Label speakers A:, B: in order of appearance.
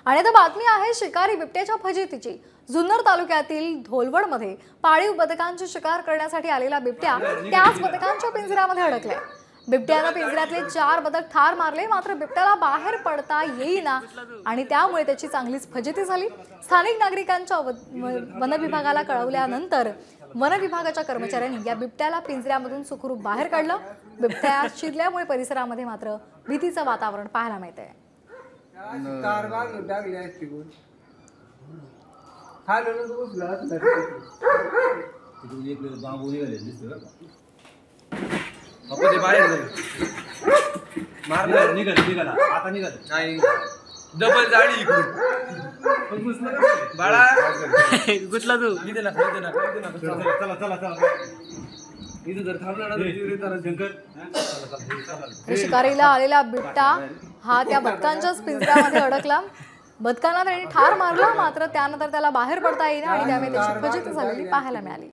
A: आणि आता बातमी आहे शिकारी बिबट्याच्या फजितीची। जुन्नर तालुक्यातील धोलवडमध्ये पाळीव बदकांची शिकार करण्यासाठी आलेला बिबट्या त्याच बदकांच्या पिंजऱ्यामध्ये अडकलाय। बिबट्याने पिंजऱ्यातले 4 बदक ठार मारले, मात्र बिबट्याला बाहेर पडता येईना आणि त्यामुळे त्याची चांगलीच फजिती झाली। स्थानिक नागरिकांच्या वन विभागाला कळवल्यानंतर वन विभागाच्या कर्मचाऱ्यांनी या बिबट्याला पिंजऱ्यामधून सुखरूप बाहेर काढलं। बिबट्या शिरल्यामुळे परिसरामध्ये मात्र भीतीचं वातावरण पाहायला मिळतंय।
B: डबल जाळी बाळा गुतला तू चला चला चला इथे जर थांबला ना
A: शिकारीला आलेला बिबटा हा त्या बदकांच्याच पिंजऱ्यामध्ये अडकला। बदकांना त्यांनी ठार मारला, मात्र त्यानंतर त्याला बाहेर पडता येईना आणि त्यामुळे त्याची फजिती झालेली पाहायला मिळाली।